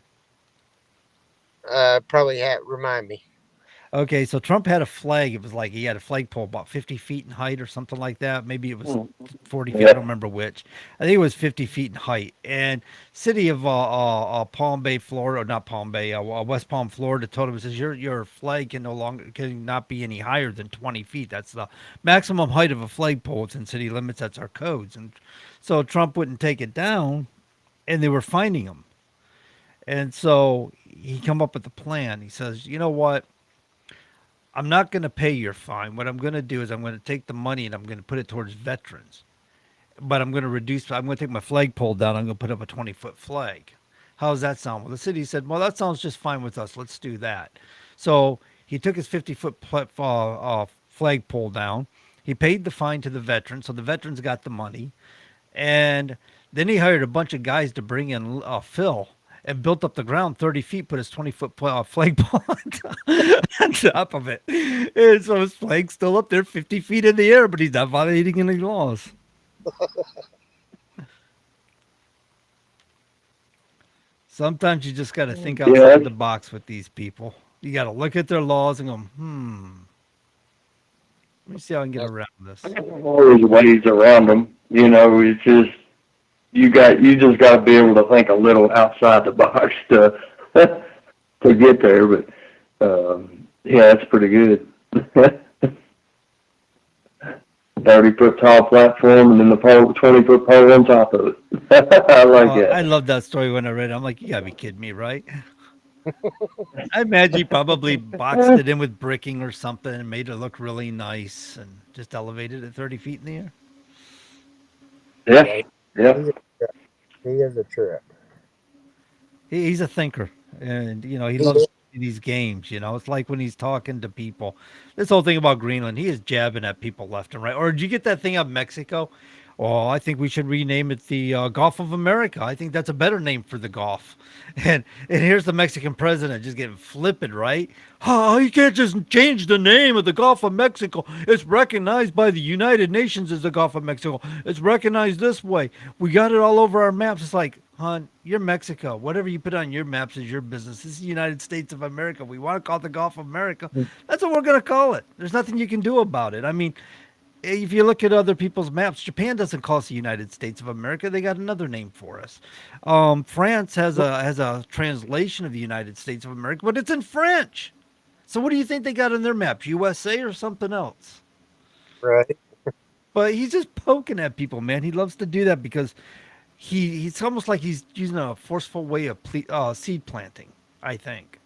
Probably remind me. Okay, so Trump had a flag. It was like he had a flagpole about 50 feet in height or something like that. Maybe it was 40 feet. I don't Yeah. remember which. I think it was 50 feet in height. And city of Palm Bay, Florida, or not Palm Bay, West Palm, Florida, told him, it says your flag can no longer can not be any higher than 20 feet. That's the maximum height of a flagpole. It's in city limits. That's our codes. And so Trump wouldn't take it down, and they were finding him. And so he come up with a plan. He says, you know what? I'm not going to pay your fine. What I'm going to do is I'm going to take the money and I'm going to put it towards veterans. But I'm going to reduce, I'm going to take my flagpole down. I'm going to put up a 20-foot flag. How does that sound? Well, the city said, well, that sounds just fine with us. Let's do that. So he took his 50-foot flagpole down. He paid the fine to the veterans. So the veterans got the money. And then he hired a bunch of guys to bring in fill and built up the ground 30 feet, put his 20-foot flagpole on top of it. And so his flag's still up there 50 feet in the air, but he's not violating any laws. Sometimes you just got to think Yeah. outside the box with these people. You got to look at their laws and go, hmm. Let me see how I can get That's around this. Always ways around them. It's just you just got to be able to think a little outside the box to to get there. But yeah, that's pretty good. 30-foot tall platform and then the 20-foot pole on top of it. I like I that. love that story when I read it. I'm like, you gotta be kidding me, right? I imagine he probably boxed it in with bricking or something and made it look really nice and just elevated it 30 feet in the air. Yeah, yeah. yeah, He's a, he is a trip. He's a thinker, and he He loves is. these games. It's like when he's talking to people. This whole thing about Greenland, he is jabbing at people left and right. Or did you get that thing of Mexico? Oh, I think we should rename it the Gulf of America. I think that's a better name for the Gulf. And here's the Mexican president just getting flippant, right? Oh, you can't just change the name of the Gulf of Mexico. It's recognized by the United Nations as the Gulf of Mexico. It's recognized this way. We got it all over our maps. It's like, hon, you're Mexico. Whatever you put on your maps is your business. This is the United States of America. We want to call it the Gulf of America. That's what we're going to call it. There's nothing you can do about it. I mean, if you look at other people's maps, Japan doesn't call us the United States of America. They got another name for us. France has a translation of the United States of America, but it's in French. So what do you think they got in their maps? USA or something else? Right. But he's just poking at people, man. He loves to do that because he's almost like he's using a forceful way of seed planting. I think.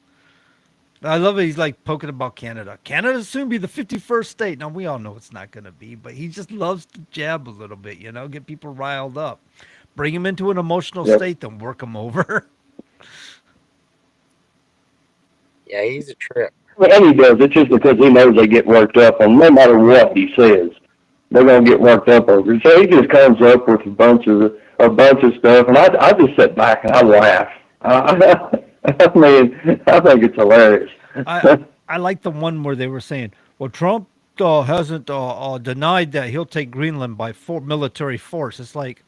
I love it. He's like poking about Canada. Canada soon be the 51st state. Now we all know it's not going to be, but he just loves to jab a little bit. Get people riled up, bring them into an emotional yep. state, then work them over. Yeah, he's a trip. And he does it just because he knows they get worked up on no matter what he says. They're gonna get worked up over it. So he just comes up with a bunch of stuff, and I just sit back and I laugh. I mean, I think it's hilarious. I I like the one where they were saying, "Well, Trump hasn't denied that he'll take Greenland by military force." It's like,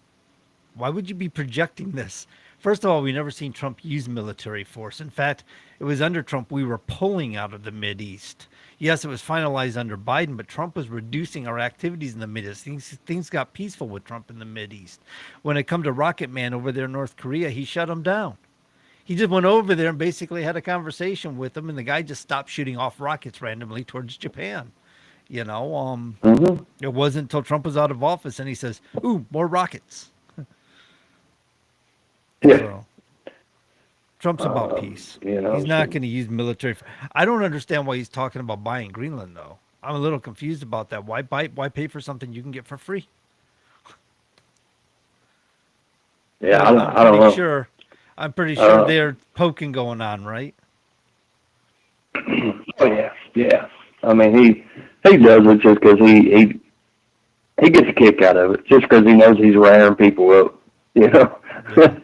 why would you be projecting this? First of all, we never seen Trump use military force. In fact, it was under Trump we were pulling out of the Mid East. Yes, it was finalized under Biden, but Trump was reducing our activities in the Mid East. Things got peaceful with Trump in the Mid East. When it come to Rocket Man over there in North Korea, he shut him down. He just went over there and basically had a conversation with him, and the guy just stopped shooting off rockets randomly towards Japan. Hmm. It wasn't until Trump was out of office and he says, "Ooh, more rockets." Yeah. So Trump's about peace. He's So, not going to use military. I don't understand why he's talking about buying Greenland, though. I'm a little confused about that. Why buy? Why pay for something you can get for free? yeah, But I'm I don't pretty know. sure. I'm pretty sure Uh, they're poking going on, right? oh yeah, yeah. I mean, he does it just because he gets a kick out of it, just because he knows he's raring people up. You know, Yeah.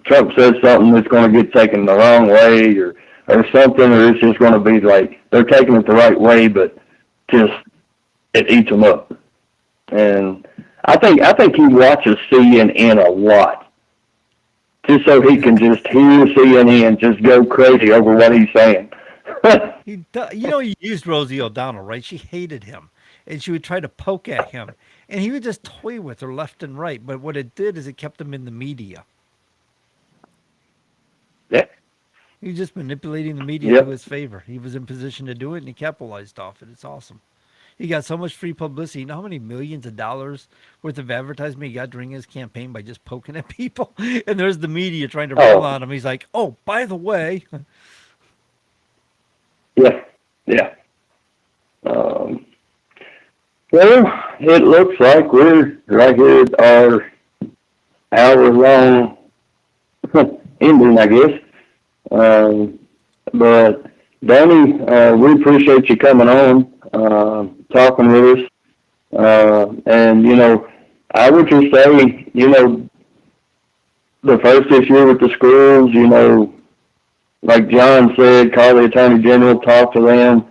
Trump says something that's going to get taken the wrong way, or something, or it's just going to be like they're taking it the right way, but just it eats them up. And I think he watches CNN a lot, just so he can just hear CNN just go crazy over what he's saying. He used Rosie O'Donnell, right? She hated him, and she would try to poke at him, and he would just toy with her left and right. But what it did is it kept him in the media. Yeah. He was just manipulating the media to Yep. his favor. He was in position to do it, and he capitalized off it. It's awesome. He got so much free publicity. You know how many millions of dollars worth of advertisement he got during his campaign by just poking at people? And there's the media trying to rail Oh, on him. He's like, "Oh, by the way," yeah, yeah. Um, well, it looks like we're right here at our hour-long ending, I guess. Um, but Danny, we appreciate you coming on, talking with us. And I would just say, the first issue with the schools, like John said, call the Attorney General, talk to them,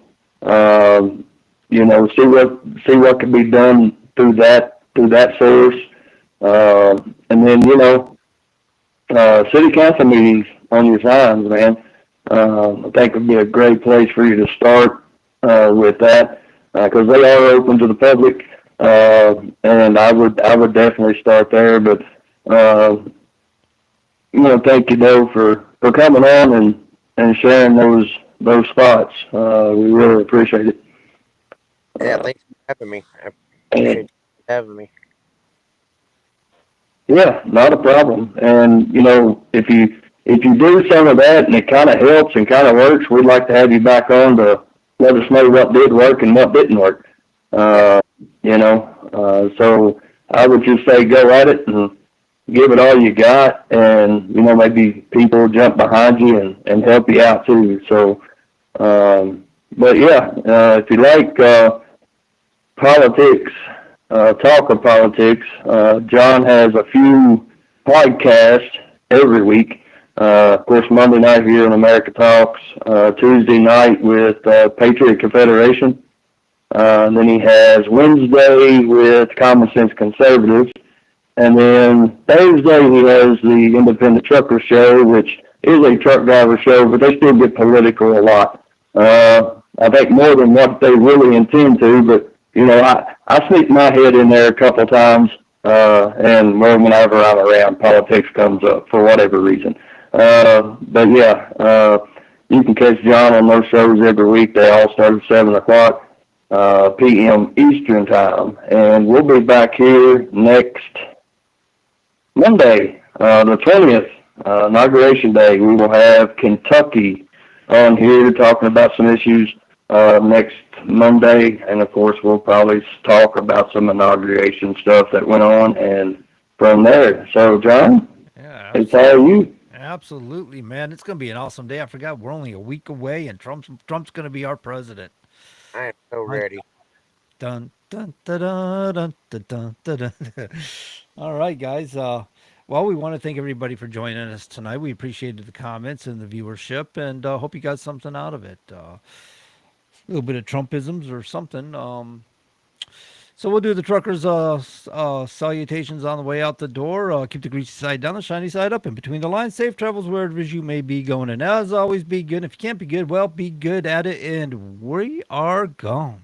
see what can be done through that source, and then city council meetings on your signs, man. I think would be a great place for you to start with that. because they are open to the public. And I would definitely start there. But thank you, Joe, for coming on and sharing those thoughts. We really appreciate it. Yeah, thanks for having me. I appreciate you having me. Yeah, not a problem. And if you do some of that and it kind of helps and kind of works, we'd like to have you back on to let us know what did work and what didn't work. Yeah, So I would just say go at it and give it all you got, and maybe people jump behind you and help you out too. So, but yeah, if you like politics, talk of politics, John has a few podcasts every week. Of course, Monday night here in America Talks, Tuesday night with Patriot Confederation. And then he has Wednesday with Common Sense Conservatives. And then Thursday he has the Independent Trucker Show, which is a truck driver show, but they still get political a lot. I think more than what they really intend to, but I sneak my head in there a couple of times, and whenever I'm around, politics comes up for whatever reason. But yeah, you can catch John on those shows every week. They all start at 7 o'clock p.m. Eastern time, and we'll be back here next Monday, the 20th, Inauguration Day. We will have Kentucky on here talking about some issues next Monday, and of course we'll probably talk about some inauguration stuff that went on, and from there. So, John, Yeah, it's all you. absolutely, man. It's going to be an awesome day. I forgot we're only a week away, and Trump's going to be our president. I am so My ready. dun dun dun dun dun dun dun. Dun. All right, guys. Well, we want to thank everybody for joining us tonight. We appreciated the comments and the viewership, and hope you got something out of it. A little bit of Trumpisms or something. So we'll do the truckers' salutations on the way out the door. Keep the greasy side down, the shiny side up, and between the lines. Safe travels wherever you may be going. And as always, be good. If you can't be good, well, be good at it. And we are gone.